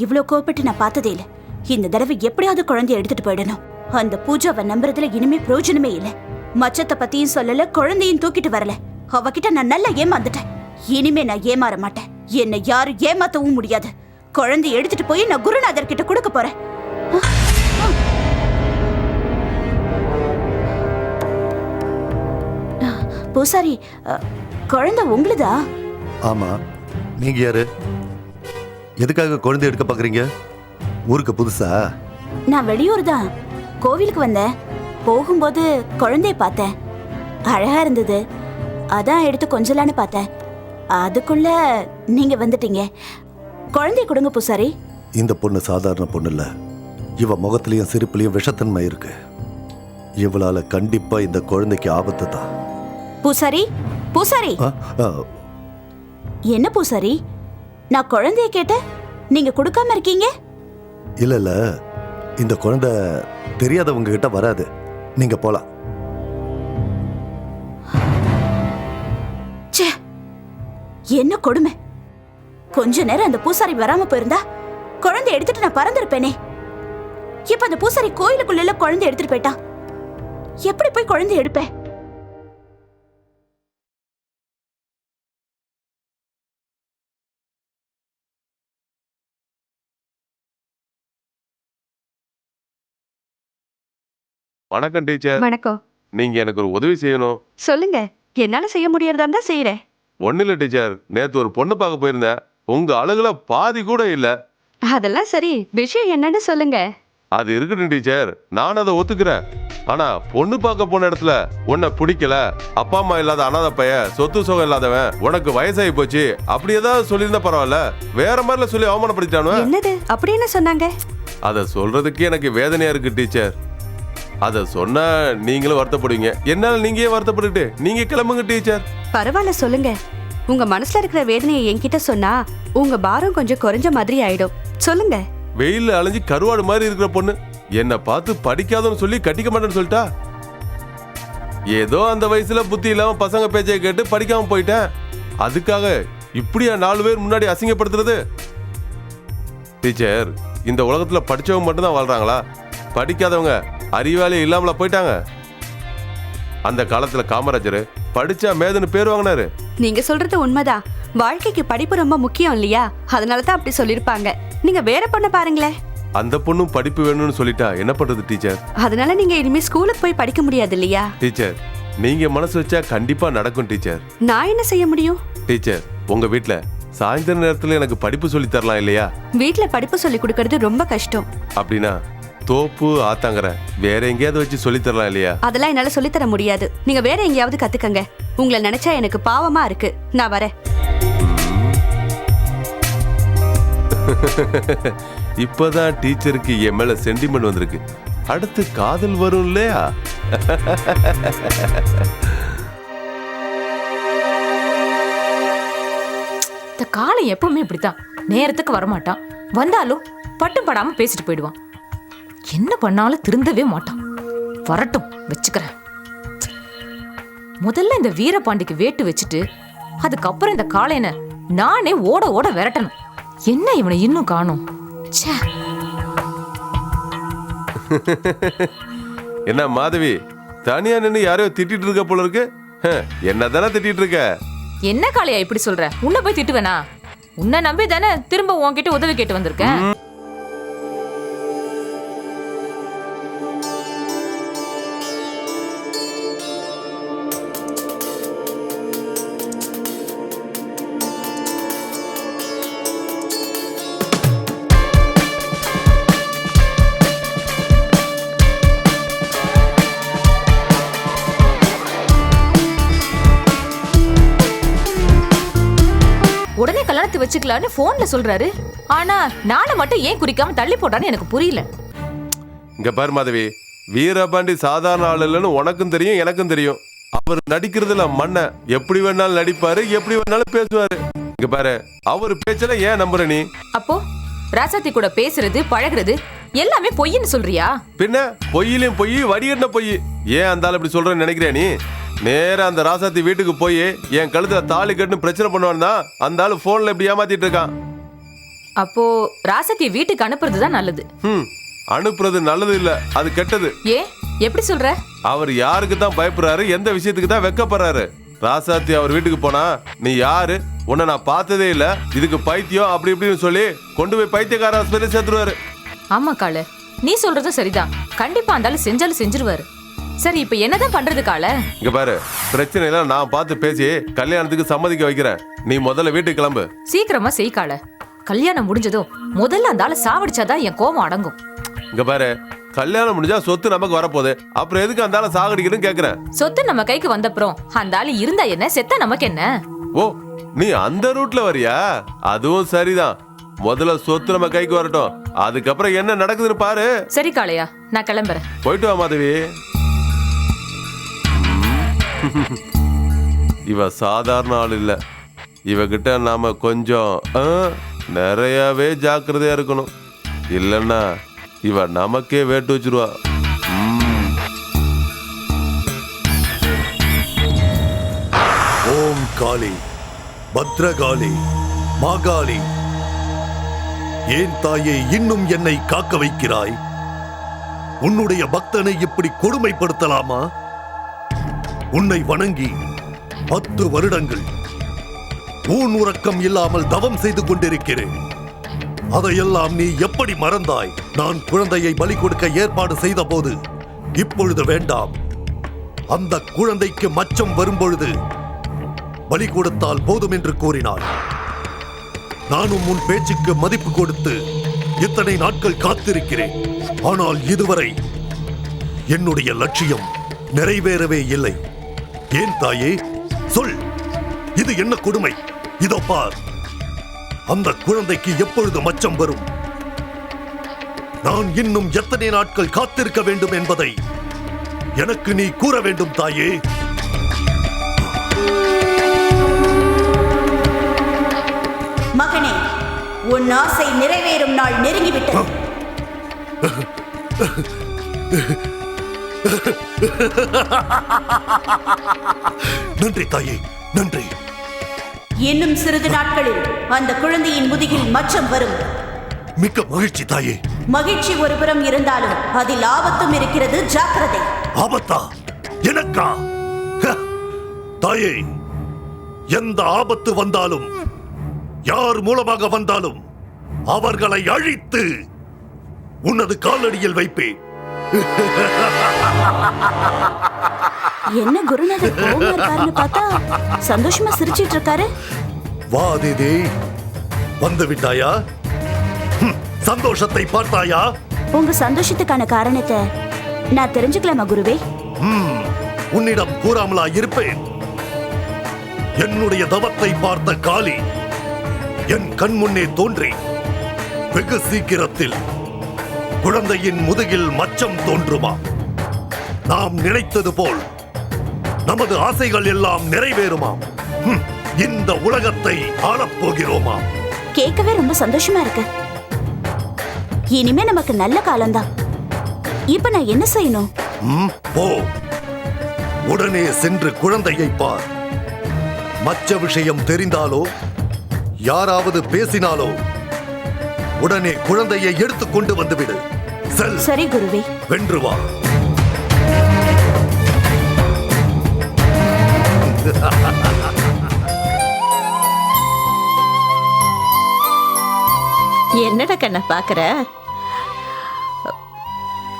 இவ்ளோ கோபப்பட்டு நான் பார்த்ததே இல்ல. இந்த தடவை எப்படியாவது குழந்தைய எடுத்துட்டு போயிடணும். அந்த பூஜாவை நம்புறதுல இனிமே பிரயோஜனமே இல்ல. மச்சத்தை பத்தியும் சொல்லல, குழந்தையும் தூக்கிட்டு வரல. அவகிட்ட நான் நல்லா ஏமாந்துட்டேன். இனிமே நான் ஏமாற மாட்டேன். என்னை யாரும் ஏமாத்தவும் முடியாது. குழந்தைய எடுத்துட்டு போய் நான் குருநாதர் கிட்ட கொடுக்க போறேன். பூசாரி, குழந்தை உங்களுதா? ஆமா. நீங்க யாரு? எதுக்காக குழந்தை எடுக்க பாக்குறீங்க? ஊருக்கு புதுசா? நான் வெளியூர் தான். கோவிலுக்கு வந்தேன். போகும்போது குழந்தைய பார்த்தேன். அழகா இருந்தது. அதான் எடுத்து கொஞ்சலான்னு பார்த்தேன். அதுக்குள்ள நீங்க வந்துட்டீங்க. குழந்தைய கொடுங்க பூசாரி. இந்த பொண்ணு சாதாரண பொண்ணு இல்ல. இவ முகத்திலையும் சிரிப்புலையும் விஷத்தன்மை இருக்கு. இவளால கண்டிப்பா இந்த குழந்தைக்கு ஆபத்து தான். பூசாரி, பூசாரி. என்ன பூசாரி, நான் குழந்தைய கேட்டேன், நீங்க கொடுக்காம இருக்கீங்க? இல்ல இல்ல, இந்த குழந்தை தெரியாதவங்க கிட்ட வராது. நீங்க போலாம். என்ன கொடுமை. கொஞ்ச நேரம் அந்த பூசாரி வராம போயிருந்தா குழந்தை எடுத்துட்டு நான் பறந்திருப்பேனே. இப்ப அந்த பூசாரி கோயிலுக்குள்ள குழந்தை எடுத்துட்டு போயிட்டான். எப்படி போய் குழந்தை எடுப்பேன்? வணக்கம் டீச்சர். வணக்கம். நீங்க எனக்கு ஒரு உதவி செய்யணும். சொல்லுங்க. என்னால செய்ய முடியறதா இருந்தா செய்யறேன். ஒன்னும் இல்ல டீச்சர், நேத்து ஒரு பொண்ணு பார்க்க போயிருந்தேன். உங்க அழகுல பாதி கூட இல்ல. அதெல்லாம் சரி, விஷயம் என்னன்னு சொல்லுங்க. அது இருக்கட்டும் டீச்சர், நான் அதை ஒத்துக்கிறேன். ஆனா பொண்ணு பார்க்க போன இடத்துல உன்னை பிடிக்கல, அப்பா அம்மா இல்லாத அனாதை பையன், சொத்து சுகம் இல்லாதவன், உனக்கு வயசாகி போச்சு, அப்படி ஏதாவது சொல்லியிருந்தா பரவாயில்ல. வேற மாதிரில சொல்லி அவமானப்படுத்திட்டானு. என்னது அப்படி என்ன சொன்னாங்க? அதை சொல்றதுக்கு எனக்கு வேதனையா இருக்கு டீச்சர். அத சொன்னா நீங்களும் வருத்தப்படுவீங்க. என்னால நீங்க ஏன் வருத்தப்பட்டுட்டு நீங்க கிளம்புங்க டீச்சர். பரவாயில்ல, சொல்லுங்க. உங்க மனசுல இருக்கிற வேதனையை என்கிட்ட சொன்னா உங்க பாரம் கொஞ்சம் குறைஞ்ச மாதிரி ஆயிடும். சொல்லுங்க. வெயில்ல அலைஞ்சு கருவாடு மாதிரி இருக்கிற பொண்ணு என்ன பார்த்து படிக்காதன்னு சொல்லி கட்டிக்க மாட்டேன்னு சொல்லிட்டா. ஏதோ அந்த வயசுல புத்தி இல்லாம பசங்க பேச்சை கேட்டு படிக்காம போயிட்டேன். அதுக்காக இப்படியா 4 பேர் முன்னாடி அசிங்கப்படுத்துறது? டீச்சர், இந்த உலகத்துல படிச்சவங்க மட்டும்தான் வாழ்றாங்களா? படிக்காதவங்க அறிவாளி இல்லாமல போயிட்டாங்க. அந்த காலத்துல காமராஜர் படிச்சா மேதன்னு பேர் வாங்கினாரு. நீங்க சொல்றது உண்மைதான். வாழ்க்கைக்கு படிப்பு ரொம்ப முக்கியம் இல்லையா? அதனாலதான் அப்படி சொல்லிருப்பாங்க. நீங்க வேற பொண்ண பாருங்களேன். அந்த பொண்ணும் படிப்பு வேணும்னு சொல்லிட்டா என்ன பண்றது டீச்சர்? அதனால நீங்க இனிமே ஸ்கூலுக்கு போய் படிக்க முடியாது இல்லையா? டீச்சர், நீங்க மனசு வச்சா கண்டிப்பா நடக்கும் டீச்சர். நான் என்ன செய்ய முடியும்? டீச்சர், உங்க வீட்ல சாயந்தர நேரத்துல எனக்கு படிப்பு சொல்லி தரலாம் இல்லையா? வீட்ல படிப்பு சொல்லி கொடுக்கறது ரொம்ப கஷ்டம். அப்படின்னா தோப்பு ஆத்தாங்கற வேற எங்கேயாவது வச்சு சொல்லி தரலாம் இல்லையா? அதெல்லாம் என்னால சொல்லி தர முடியாது. நீங்க வேற எங்கேயாவது கத்துக்கங்க. உங்களை நினைச்சா எனக்கு பாவமா இருக்கு. நான் வரேன். இப்பதான் டீச்சருக்கு என் மேல சென்டிமெண்ட் வந்திருக்கு. அடுத்து காதல் வரும் இல்லையா? இந்த காலம் எப்பவுமே இப்படித்தான். நேரத்துக்கு வரமாட்டான். வந்தாலும் பட்டும் படாம பேசிட்டு போயிடுவான். என்ன பண்ணாலும் திருந்தவே மாட்டான். வரட்டும், வச்சுக்கிறேன். முதல்ல இந்த வீரபாண்டிக்கு வேட்டு வச்சுட்டு அதுக்கப்புறம் இந்த காளையனை நானே ஓட ஓட விரட்டணும். என்ன இவனை இன்னும் காணோம்? என்ன மாதவி, தனியா நின்று யாரையோ திட்டிட்டு இருக்க போல இருக்கு. என்னதானே திட்டிட்டு இருக்க? என்ன காளையா இப்படி சொல்ற? உன்னை போய் திட்டுவேனா? உன்னை நம்பி தானே திரும்ப உன்கிட்ட உதவி கேட்டு வந்திருக்கேன். உடனே கல்யாணத்தை வச்சுக்கலான்னு போன்ல சொல்றாரு. ஆனா நானு மட்டும் ஏன் குறிக்காம தள்ளி போட்டான்னு எனக்கு புரியல. இங்க பாரு மாதவி, வீரபாண்டி சாதாரண ஆள் இல்லைன்னு உனக்கும் தெரியும் எனக்கும் தெரியும். அவர் நடிக்கிறதுல மண்ண எப்படி வேணாலும் நடிப்பாரு, எப்படி வேணாலும் பேசுவாரு. இங்க பாரு, அவர் பேச்சல ஏன் நம்புற நீ? அப்போ ராசாத்தி கூட பேசுறது பழகுறது எல்லாமே பொய்ன்னு சொல்றியா? பின்ன பொய்யிலையும் பொய், வடிகட்டின பொய். ஏன் அந்த ஆள் இப்படி சொல்றேன்னு நினைக்கிறேன் நீ? நேரா அந்த ராசாத்தி வீட்டுக்கு போய் என் கழுத்துல தாலி கட்டுன்னு பிரச்சனை பண்ணுவான் தான் அந்த ஆளு போன்ல இப்படி ஏமாத்திட்டு இருக்கான். அப்போ ராசத்திய வீட்டுக்கு அனுப்புறது தான் நல்லது. அனுப்புறது நல்லது இல்ல, அது கெட்டது. ஏன் எப்படி சொல்ற? அவர் யாருக்கு தான் பயப்படுறாரு, எந்த விஷயத்துக்கு தான் வெக்கப்படுறாரு? ராசாத்தி அவர் வீட்டுக்கு போனா நீ யாரு, உன்னை நான் பார்த்ததே இல்ல, இதுக்கு பைத்தியம் அப்படி இப்படின்னு சொல்லி கொண்டு போய் பைத்தியக்கார ஆஸ்பத்திரி சேர்த்துருவாரு. ஆமா காளு, நீ சொல்றதும் சரிதான். கண்டிப்பா அந்தாலும் செஞ்சாலும் செஞ்சிருவாரு. சரி, இப்ப என்னதான் பண்றது காளு? இங்க பாரு, பிரச்சனை எல்லாம் நான் பார்த்து பேசி கல்யாணத்துக்கு சம்மதிக்க வைக்கிறேன். நீ முதல்ல வீட்டுக்கு கிளம்பு. சீக்கிரமா செய் காளு. கல்யாணம் முடிஞ்சதும் முதல்ல அந்தால சாவடிச்சாதான் என் கோபம் அடங்கும். இங்க பாரு, கல்யாணம் முடிஞ்சா சொத்து நமக்கு வரப்போகுது, அப்புறம் எதுக்கு அந்த ஆளை சாகடிக்கணும்னு கேக்குறேன். சொத்து நம்ம கைக்கு வந்தப்புறம் அந்த ஆளு இருந்தா என்ன, செத்தா நமக்கு என்ன? ஓ, நீ அந்த ரூட்ல வரியா? அதுவும் சரிதான். முதல்ல சொத்து நம்ம கைக்கு வரட்டும், அதுக்கப்புறம் என்ன நடக்குதுன்னு பாரு. சரி காளையா, நான் கிளம்புறேன். போயிட்டு வா மாதவி. இவ சாதாரண ஆள் இல்ல. இவகிட்ட நாம கொஞ்சம் நிறையவே ஜாக்கிரதையா இருக்கணும். இல்லைன்னா இவ நமக்கே வேட்டு வச்சிருவா. ஓம் காளி, பத்ரகாளி, மாகாளி, ஏன் தாயே இன்னும் என்னை காக்க வைக்கிறாய்? உன்னுடைய பக்தனை இப்படி கொடுமைப்படுத்தலாமா? உன்னை வணங்கி 10 வருடங்கள் ஊன் உறக்கம் இல்லாமல் தவம் செய்து கொண்டிருக்கிறேன். அதையெல்லாம் நீ எப்படி மறந்தாய்? நான் குழந்தையை பலி கொடுக்க ஏற்பாடு செய்த போது இப்பொழுது வேண்டாம், அந்த குழந்தைக்கு மச்சம் வரும்பொழுது பலி கொடுத்தால் போதும் என்று கூறினார். நானும் உன் பேச்சுக்கு மதிப்பு கொடுத்து இத்தனை நாட்கள் காத்திருக்கிறேன். ஆனால் இதுவரை என்னுடைய லட்சியம் நிறைவேறவே இல்லை. ஏன் தாயே, சொல், இது என்ன கொடுமை? இதோ பார், அந்த குழந்தைக்கு எப்பொழுது மச்சம் வரும்? நான் இன்னும் எத்தனை நாட்கள் காத்திருக்க வேண்டும் என்பதை எனக்கு நீ கூற வேண்டும் தாயே. மகனே, உன் ஆசை நிறைவேறும் நாள் நெருங்கிவிட்டது. நன்றி தாயே, நன்றி. இன்னும் சிறிது நாட்களில் அந்த குழந்தையின் முதுகில் மச்சம் வரும். மிக்க மகிழ்ச்சி தாயே. மகிழ்ச்சி ஒருபுறம் இருந்தாலும் அதில் ஆபத்தும் இருக்கிறது, ஜாக்கிரதை. ஆபத்தா? எனக்கா? தாயே, எந்த ஆபத்து வந்தாலும், யார் மூலமாக வந்தாலும் அவர்களை அழித்து உனது காலடியில் வைப்பேன். என்ன குருநாதர் கோவமா இருக்காருன்னு பார்த்தா சந்தோஷமா சிரிச்சிட்டு இருக்காரு. வா தேதி, வந்து விட்டாயா? சந்தோஷத்தை பார்த்தாயா? உங்க சந்தோஷத்துக்கான காரணத்தை நான் தெரிஞ்சுக்கலாமா குருவே? உன்னிடம் கூறாமலா இருப்பேன்? என்னுடைய தவத்தை பார்த்த காளி என் கண் முன்னே தோன்றி வெகு சீக்கிரத்தில் குழந்தையின் முதுகில் மச்சம் தோன்றுமா? நாம் நினைத்தது போல் நமது ஆசைகள் எல்லாம் நிறைவேறுமாம். இந்த உலகத்தை ஆளப்போகிறோமா? கேட்கவே ரொம்ப சந்தோஷமா இருக்கு. இனிமே நமக்கு நல்ல காலம்தான். இப்ப நான் என்ன செய்யணும்? போ, உடனே சென்று குழந்தையை பார். மச்ச விஷயம் தெரிந்தாலோ யாராவது பேசினாலோ உடனே குழந்தையை எடுத்துக் கொண்டு வந்துவிடு. செல். சரி குருவே. வென்று வா. என்னடா கண்ணா பாக்குற?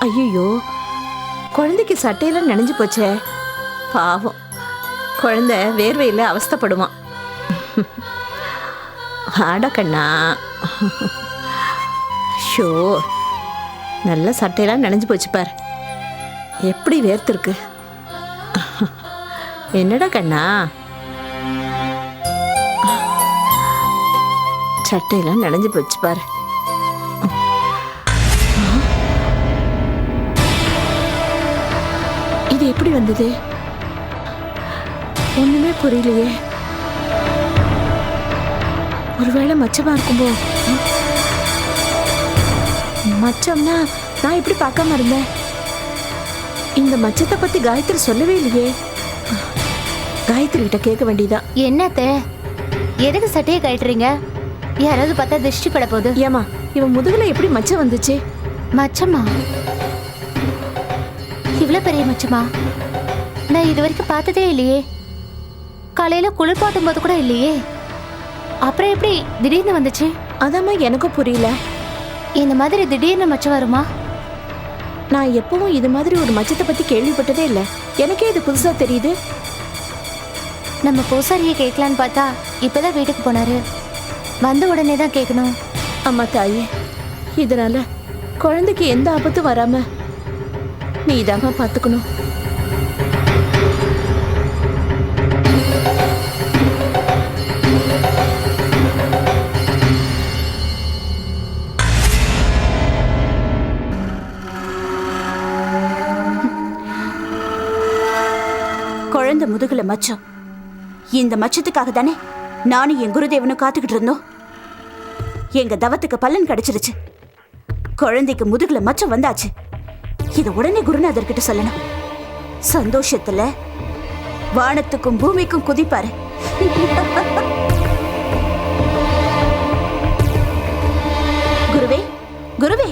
ஐயோ, குழந்தைக்கு சட்டையெல்லாம் நனைஞ்சு போச்சே. பாவம், குழந்தை வேர்வையில் அவஸ்தைப்படுவான். ஆட கண்ணா. ஷோ, நல்ல சட்டையெல்லாம் நனைஞ்சு போச்சு பார், எப்படி வேர்த்திருக்கு. என்னடா கண்ணா, சட்டையெல்லாம் நனைஞ்சு போச்சு பாரு. இது எப்படி வந்தது? ஒண்ணுமே புரியலையே. ஒருவேளை மச்சமா இருக்கும்போ? மச்சம்னா நான் எப்படி பார்க்காம இருந்தேன்? இந்த மச்சத்தை பத்தி காயத்ரி சொல்லவே இல்லையே. காயத்ரி கிட்ட கேட்க வேண்டியதா. என்னத்த, எதுக்கு சட்டையை கட்டுறீங்க? யாராவது பார்த்தா திருஷ்டி பட போகுது. ஏமா இவன் முதுகுல எப்படி மச்சம் வந்துச்சு? மச்சமா? இவ்வளோ பெரிய மச்சமா? நான் இது வரைக்கும் பார்த்ததே இல்லையே. காலையில குளிர்பாட்டும் போது கூட இல்லையே. அப்புறம் எப்படி திடீர்னு வந்துச்சு? அதாம்மா எனக்கும் புரியல. இந்த மாதிரி திடீர்னு மச்சம் வருமா? நான் எப்பவும் இது மாதிரி ஒரு மச்சத்தை பத்தி கேள்விப்பட்டதே இல்லை. எனக்கே இது புதுசா தெரியுது. நம்ம பூசாரியை கேட்கலான்னு பார்த்தா இப்பதான் வீட்டுக்கு போனாரு. வந்த உடனே தான் கேட்கணும். அம்மா தாயே, இதனால குழந்தைக்கு எந்த ஆபத்தும் வராம நீ இதாம்மா பார்த்துக்கணும். குழந்தை முதுகுல மச்சம். இந்த மச்சத்துக்காக தானே நானும் என் குருதேவனும் காத்துக்கிட்டு இருந்தோம். எங்க தவத்துக்கு பலன் கிடைச்சிருச்சு. குழந்தைக்கு முதுகுல மச்சம் வந்தாச்சு. இத உடனே குருநாதர் கிட்ட சொல்லணும். சந்தோஷத்துல வானத்துக்கும் பூமிக்கும் குதிப்பாரு. குருவே, குருவே.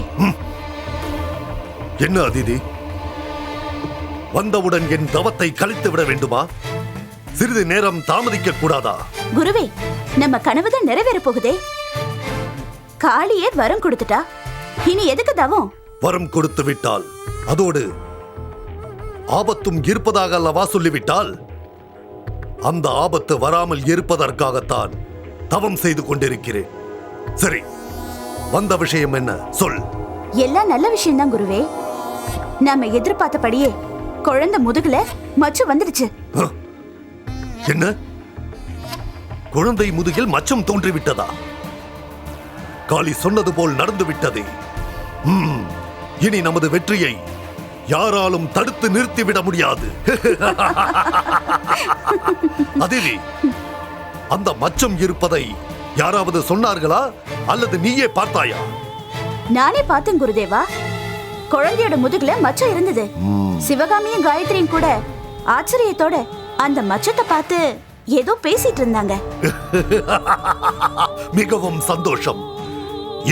என்ன அதிதி, வந்தவுடன் என் தவத்தை கழித்து விட வேண்டுமா? சிறிது நேரம் தாமதிக்க கூடாதா? குருவே, நம்ம கனவுதான் நிறைவேற போகுதே. காளியே வரம் கொடுத்துட்டா, இனி எதுக்கு தவம்? வரம் கொடுத்து விட்டால் அதோடு ஆபத்தும் இருப்பதாக அல்லவா சொல்லிவிட்டால், அந்த ஆபத்து வராமல் இருப்பதற்காகத்தான் தவம் செய்து கொண்டிருக்கிறேன். சரி, வந்த விஷயம் என்ன சொல். எல்லாம் நல்ல விஷயம் தான் குருவே. நாம எதிர்பார்த்தபடியே குழந்தை முதுகுல மச்சம் வந்துடுச்சு. என்ன, குழந்தை முதுகில் மச்சம் தோன்றிவிட்டதா? காளி சொன்னது போல் நடந்து விட்டதே. இனி நமது வெற்றியை யாராலும் தடுத்து நிறுத்திவிட முடியாது. அதிதி, அந்த மச்சம் இருப்பதை யாராவது சொன்னார்களா அல்லது நீயே பார்த்தாயா? நானே பார்த்தேன் குருதேவா. குழந்தையோட முதுகுல மச்சம் இருந்தது. சிவகாமியும் காயத்ரியும் கூட ஆச்சரியத்தோட அந்த மச்சத்தை பார்த்து ஏதோ பேசிட்டு இருந்தாங்க. மிகவும் சந்தோஷம்.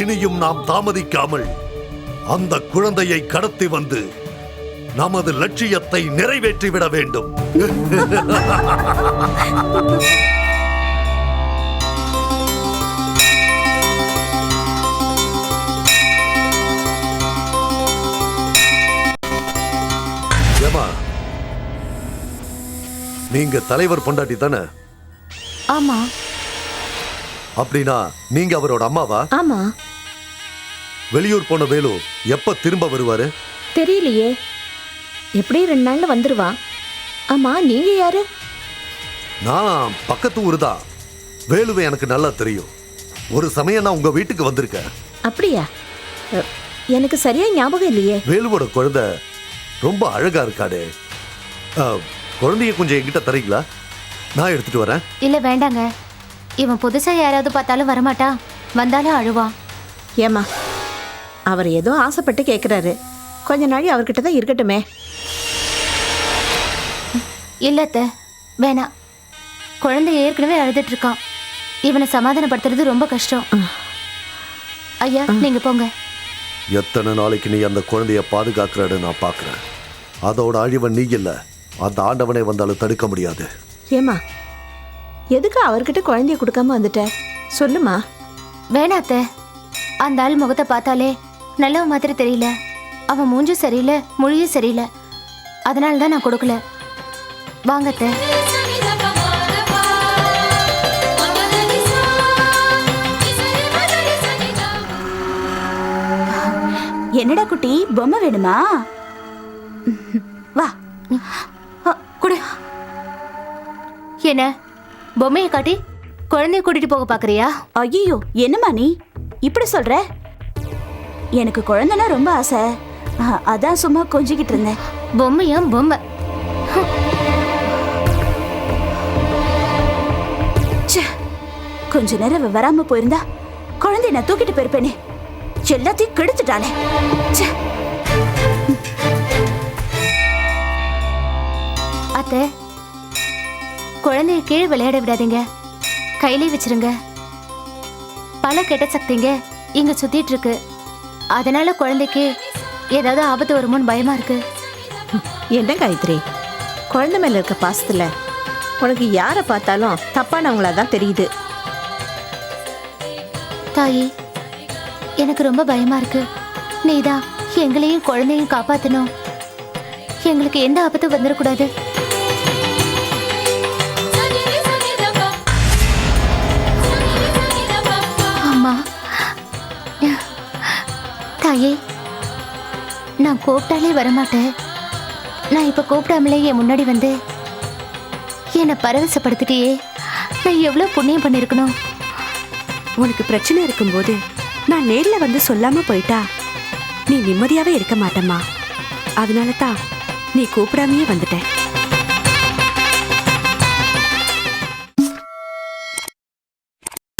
இனியும் நாம் தாமதிக்காமல் அந்த குழந்தையை கடத்தி வந்து நமது லட்சியத்தை நிறைவேற்றிவிட வேண்டும். ஏமா, நீங்க தலைவர் பொண்டாட்டி தானே? ஆமா. அப்படின்னா நீங்க அவரோட அம்மாவா? ஆமா. வெளியூர் போன வேலு எப்ப திரும்ப வருவாரு? தெரியலையே, எப்படி 2 நாள்ல வந்துருவான். ஆமா, நீங்க யாரு? நான் பக்கத்து ஊர் தான். வேலுவை எனக்கு நல்லா தெரியும். ஒரு சமயம் நான் உங்க வீட்டுக்கு வந்திருக்கேன். அப்படியா? எனக்கு சரியா ஞாபகம் இல்லையே. வேலுவோட குழந்தை ரொம்ப அழகா இருக்காடே. குழந்தைய கொஞ்சம் என்கிட்ட தரீங்களா? நான் எடுத்துட்டு வரேன். இல்ல வேண்டாங்க. இவன் புதுசா யாராவது பார்த்தாலும் வரமாட்டா, வந்தாலும் அழுவான். ஏமா, அவர் ஏதோ ஆசைப்பட்டு கேட்குறாரு. கொஞ்ச நாள் அவர்கிட்ட தான் இருக்கட்டுமே. இல்லத்த, வேணாம். குழந்தை ஏற்கனவே அழுதுட்டு இருக்கான். இவனை சமாதானப்படுத்துறது ரொம்ப கஷ்டம். ஐயா, நீங்க போங்க. எத்தனை நாளைக்கு நீ அந்த குழந்தைய பாதுகாக்கிறாடு நான் பார்க்கிறேன். அதோட அழிவை நீ இல்ல, அந்த ஆண்டவனை வந்தாலும் தடுக்க முடியாது. ஏமா, எதுக்கு அவர்கிட்ட குழந்தைய கொடுக்காம வந்துட்ட? சொல்லுமா. வேணாத்த, அந்த ஆள் முகத்தை பார்த்தாலே நல்லவ மாதிரி தெரியல. அவன் மூஞ்சும் சரியில்லை, மொழியும் சரியில்லை. அதனால தான் நான் கொடுக்கல. வாங்கத்த. என்னடா குட்டி, பொம்மை வேணுமா? வா, குடு. என்ன, பொம்மையை காட்டி குழந்தைய கூட்டிட்டு போக பாக்குறியா? ஐயோ, என்னம்மா நீ இப்படி சொல்ற? எனக்கு குழந்தைனா ரொம்ப ஆசை. அதான் சும்மா கொஞ்சிக்கிட்டு இருந்தேன். பொம்மையும் பொம்மை. கொஞ்ச நேரம் வராம போயிருந்தா குழந்தைய நான் தூக்கிட்டு போயிருப்பேனே. எல்லாத்தையும் கெடுத்துட்டானே. அத்தை, குழந்தைய கீழே விளையாட விடாதீங்க, கையிலே வச்சிருங்க. பல கெட்ட சக்திங்க இங்க சுத்திட்டு இருக்கு. அதனால குழந்தைக்கு ஏதாவது ஆபத்து வருமோன்னு பயமா இருக்கு. என்ன காயத்ரி, குழந்தை மேல இருக்க பாசத்துல உனக்கு யாரை பார்த்தாலும் தப்பானவங்களா தான் தெரியுது. தாயி, எனக்கு ரொம்ப பயமா இருக்கு. நீதான் எங்களையும் குழந்தையும் காப்பாத்தணும். எங்களுக்கு எந்த ஆபத்தும் வந்துடக்கூடாது. அம்மா, தாயே, நான் கூப்பிட்டாலே வரமாட்டேன். நான் இப்ப கூப்பிடாமலே என் முன்னாடி வந்து என்னை பரவசப்படுத்திட்டியே. நான் எவ்வளவு புண்ணியம் பண்ணிருக்கணும். உனக்கு பிரச்சனை இருக்கும்போது நான் நேர்ல வந்து சொல்லாம போயிட்டா நீ நிம்மதியாவே இருக்க மாட்டேம்மா. அதனால தான் நீ கூப்பிடாமையே வந்துட்ட.